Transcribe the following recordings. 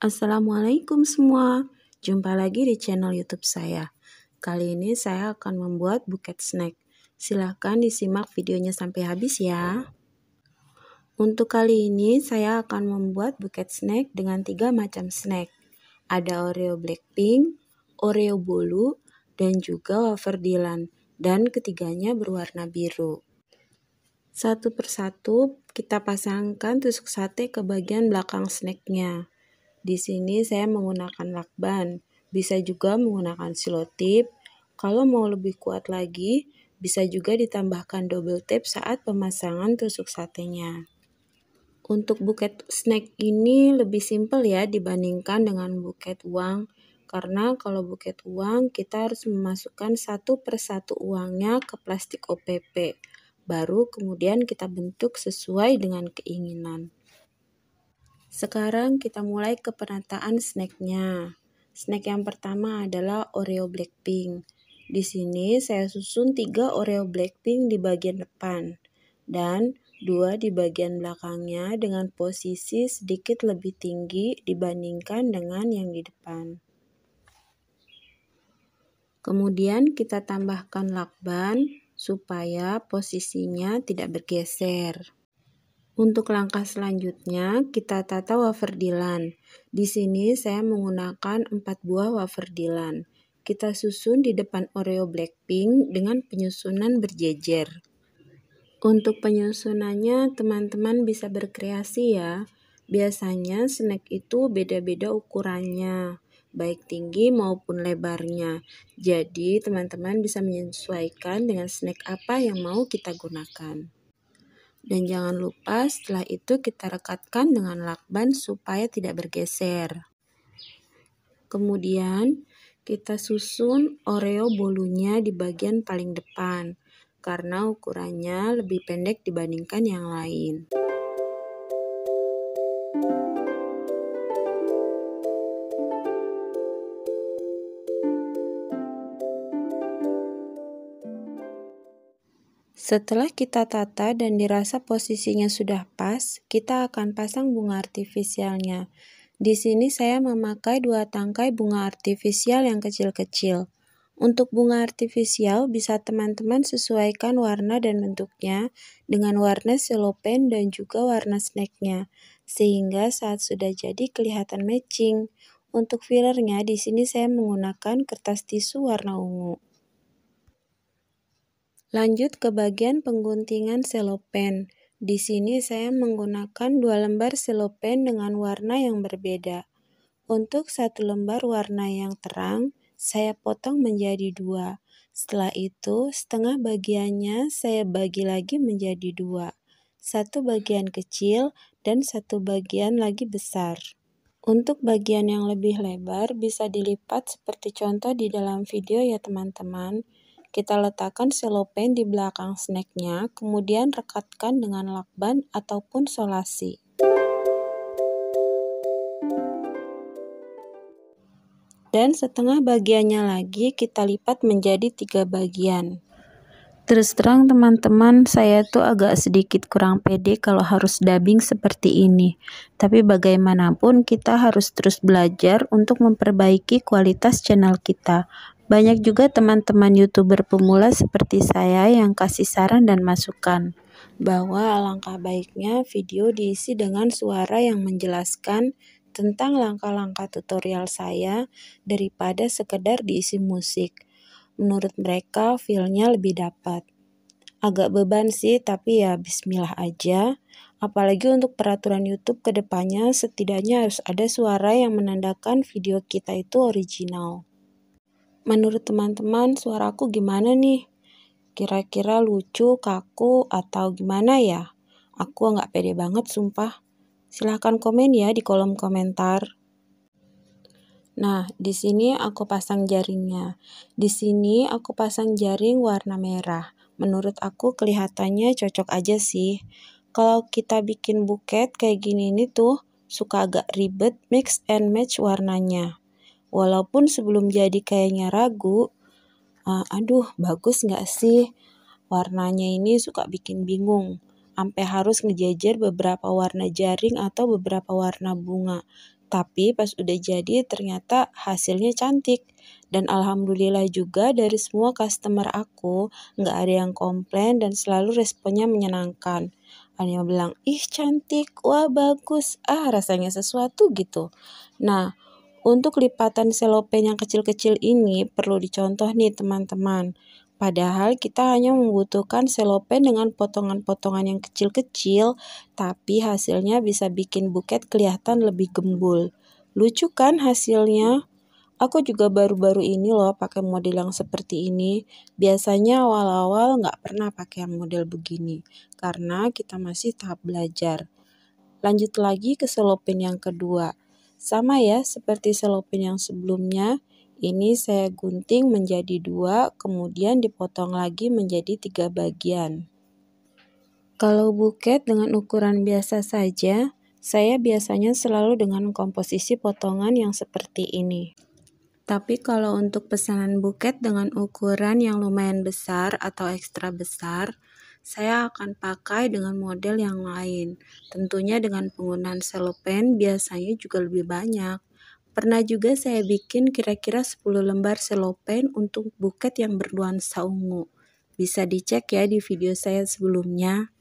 Assalamualaikum semua, jumpa lagi di channel YouTube saya. Kali ini saya akan membuat buket snack. Silahkan disimak videonya sampai habis ya. Untuk kali ini saya akan membuat buket snack dengan 3 macam snack. Ada Oreo Blackpink, Oreo bolu, dan juga wafer Dylan. Dan ketiganya berwarna biru. Satu persatu kita pasangkan tusuk sate ke bagian belakang snacknya. Di sini saya menggunakan lakban, bisa juga menggunakan selotip. Kalau mau lebih kuat lagi, bisa juga ditambahkan double tape saat pemasangan tusuk satenya. Untuk buket snack ini lebih simpel ya dibandingkan dengan buket uang. Karena kalau buket uang kita harus memasukkan satu persatu uangnya ke plastik OPP. Baru kemudian kita bentuk sesuai dengan keinginan. Sekarang kita mulai ke penataan snacknya. Snack yang pertama adalah Oreo Blackpink. Di sini saya susun 3 Oreo Blackpink di bagian depan dan 2 di bagian belakangnya dengan posisi sedikit lebih tinggi dibandingkan dengan yang di depan. Kemudian kita tambahkan lakban supaya posisinya tidak bergeser. Untuk langkah selanjutnya, kita tata wafer Dylan. Di sini saya menggunakan 4 buah wafer Dylan. Kita susun di depan Oreo Blackpink dengan penyusunan berjejer. Untuk penyusunannya, teman-teman bisa berkreasi ya. Biasanya snack itu beda-beda ukurannya, baik tinggi maupun lebarnya. Jadi, teman-teman bisa menyesuaikan dengan snack apa yang mau kita gunakan. Dan jangan lupa setelah itu kita rekatkan dengan lakban supaya tidak bergeser. Kemudian kita susun Oreo bolunya di bagian paling depan karena ukurannya lebih pendek dibandingkan yang lain. Setelah kita tata dan dirasa posisinya sudah pas, kita akan pasang bunga artifisialnya. Di sini saya memakai 2 tangkai bunga artifisial yang kecil-kecil. Untuk bunga artifisial bisa teman-teman sesuaikan warna dan bentuknya dengan warna selopen dan juga warna snacknya, sehingga saat sudah jadi kelihatan matching. Untuk fillernya di sini saya menggunakan kertas tisu warna ungu. Lanjut ke bagian pengguntingan selopen. Di sini saya menggunakan 2 lembar selopen dengan warna yang berbeda. Untuk 1 lembar warna yang terang, saya potong menjadi 2. Setelah itu, setengah bagiannya saya bagi lagi menjadi 2. 1 bagian kecil dan 1 bagian lagi besar. Untuk bagian yang lebih lebar bisa dilipat seperti contoh di dalam video ya teman-teman. Kita letakkan selopen di belakang snacknya, kemudian rekatkan dengan lakban ataupun solasi. Dan setengah bagiannya lagi kita lipat menjadi 3 bagian. Terus terang teman-teman, saya tuh agak sedikit kurang pede kalau harus dubbing seperti ini. Tapi bagaimanapun kita harus terus belajar untuk memperbaiki kualitas channel kita. Banyak juga teman-teman YouTuber pemula seperti saya yang kasih saran dan masukan bahwa alangkah baiknya video diisi dengan suara yang menjelaskan tentang langkah-langkah tutorial saya daripada sekedar diisi musik. Menurut mereka feel-nya lebih dapat. Agak beban sih, tapi ya bismillah aja. Apalagi untuk peraturan YouTube kedepannya setidaknya harus ada suara yang menandakan video kita itu original. Menurut teman-teman suaraku gimana nih? Kira-kira lucu, kaku, atau gimana ya? Aku nggak pede banget sumpah. Silahkan komen ya di kolom komentar. Nah, di sini aku pasang jaringnya. Di sini aku pasang jaring warna merah. Menurut aku kelihatannya cocok aja sih. Kalau kita bikin buket kayak gini nih tuh suka agak ribet mix and match warnanya. Walaupun sebelum jadi kayaknya ragu, aduh bagus nggak sih? Warnanya ini suka bikin bingung. Sampai harus ngejejer beberapa warna jaring atau beberapa warna bunga. Tapi pas udah jadi ternyata hasilnya cantik. Dan alhamdulillah juga dari semua customer aku nggak ada yang komplain dan selalu responnya menyenangkan. Ada yang bilang, ih cantik, wah bagus, rasanya sesuatu gitu. Nah, untuk lipatan selopen yang kecil-kecil ini perlu dicontoh nih teman-teman. Padahal kita hanya membutuhkan selopen dengan potongan-potongan yang kecil-kecil, tapi hasilnya bisa bikin buket kelihatan lebih gembul. Lucu kan hasilnya? Aku juga baru-baru ini loh pakai model yang seperti ini. Biasanya awal-awal nggak pernah pakai yang model begini, karena kita masih tahap belajar. Lanjut lagi ke selopen yang kedua. Sama ya seperti selopen yang sebelumnya, ini saya gunting menjadi 2, kemudian dipotong lagi menjadi 3 bagian. Kalau buket dengan ukuran biasa saja, saya biasanya selalu dengan komposisi potongan yang seperti ini. Tapi kalau untuk pesanan buket dengan ukuran yang lumayan besar atau ekstra besar, saya akan pakai dengan model yang lain. Tentunya dengan penggunaan selopen biasanya juga lebih banyak. Pernah juga saya bikin kira-kira 10 lembar selopen untuk buket yang bernuansa ungu. Bisa dicek ya di video saya sebelumnya.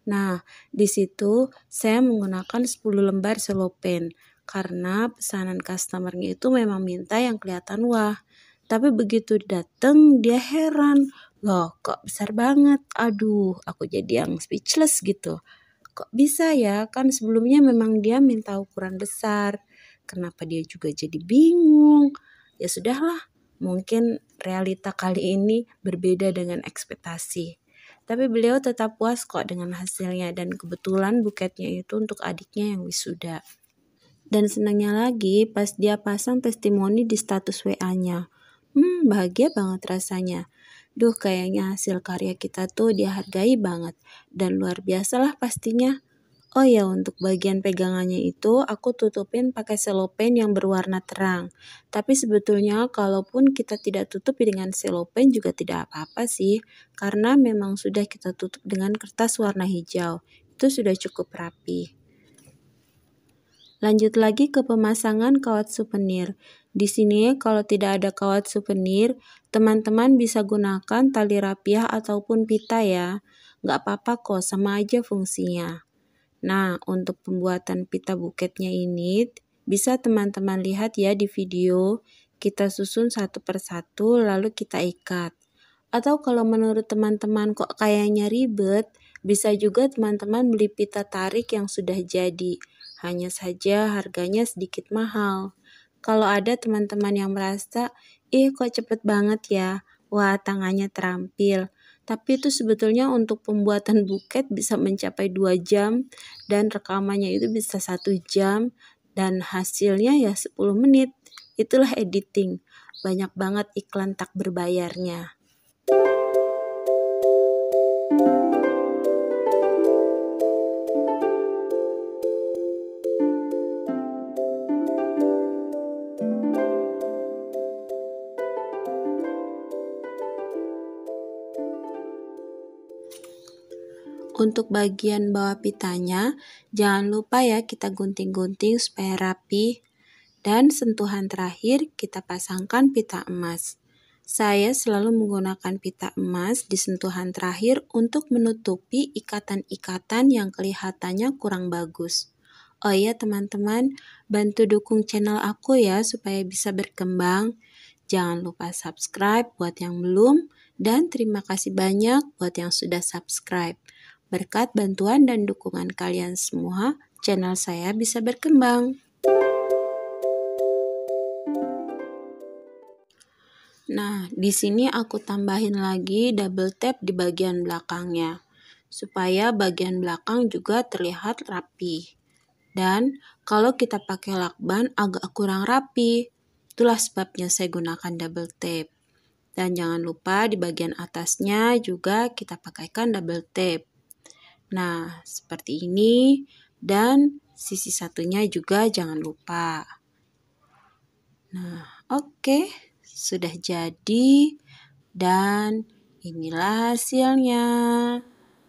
Nah, di situ saya menggunakan 10 lembar selopen karena pesanan customernya itu memang minta yang kelihatan wah. Tapi begitu dateng dia heran, loh kok besar banget? Aduh, aku jadi yang speechless gitu. Kok bisa ya? Kan sebelumnya memang dia minta ukuran besar. Kenapa dia juga jadi bingung? Ya sudahlah, mungkin realita kali ini berbeda dengan ekspektasi. Tapi beliau tetap puas kok dengan hasilnya dan kebetulan buketnya itu untuk adiknya yang wisuda. Dan senangnya lagi pas dia pasang testimoni di status WA-nya. Bahagia banget rasanya. Duh, kayaknya hasil karya kita tuh dihargai banget dan luar biasa lah pastinya. Oh ya, untuk bagian pegangannya itu aku tutupin pakai selopen yang berwarna terang. Tapi sebetulnya kalaupun kita tidak tutup dengan selopen juga tidak apa-apa sih, karena memang sudah kita tutup dengan kertas warna hijau. Itu sudah cukup rapi. Lanjut lagi ke pemasangan kawat souvenir. Di sini kalau tidak ada kawat souvenir, teman-teman bisa gunakan tali rapiah ataupun pita ya. Nggak apa-apa kok, sama aja fungsinya. Nah, untuk pembuatan pita buketnya ini, bisa teman-teman lihat ya di video. Kita susun satu persatu lalu kita ikat. Atau kalau menurut teman-teman kok kayaknya ribet, bisa juga teman-teman beli pita tarik yang sudah jadi. Hanya saja harganya sedikit mahal. Kalau ada teman-teman yang merasa, kok cepet banget ya, wah tangannya terampil. Tapi itu sebetulnya untuk pembuatan buket bisa mencapai 2 jam dan rekamannya itu bisa 1 jam dan hasilnya ya 10 menit. Itulah editing. Banyak banget iklan tak berbayarnya. Untuk bagian bawah pitanya, jangan lupa ya kita gunting-gunting supaya rapi. Dan sentuhan terakhir kita pasangkan pita emas. Saya selalu menggunakan pita emas di sentuhan terakhir untuk menutupi ikatan-ikatan yang kelihatannya kurang bagus. Oh iya teman-teman, bantu dukung channel aku ya supaya bisa berkembang. Jangan lupa subscribe buat yang belum, dan terima kasih banyak buat yang sudah subscribe. Berkat bantuan dan dukungan kalian semua, channel saya bisa berkembang. Nah, di sini aku tambahin lagi double tap di bagian belakangnya, supaya bagian belakang juga terlihat rapi. Dan kalau kita pakai lakban agak kurang rapi, itulah sebabnya saya gunakan double tap. Dan jangan lupa di bagian atasnya juga kita pakaikan double tap. Nah, seperti ini, dan sisi satunya juga jangan lupa. Nah, oke, sudah jadi, dan inilah hasilnya.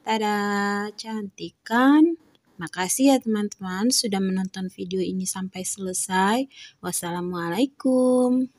Tada, cantik kan? Makasih ya teman-teman sudah menonton video ini sampai selesai. Wassalamualaikum.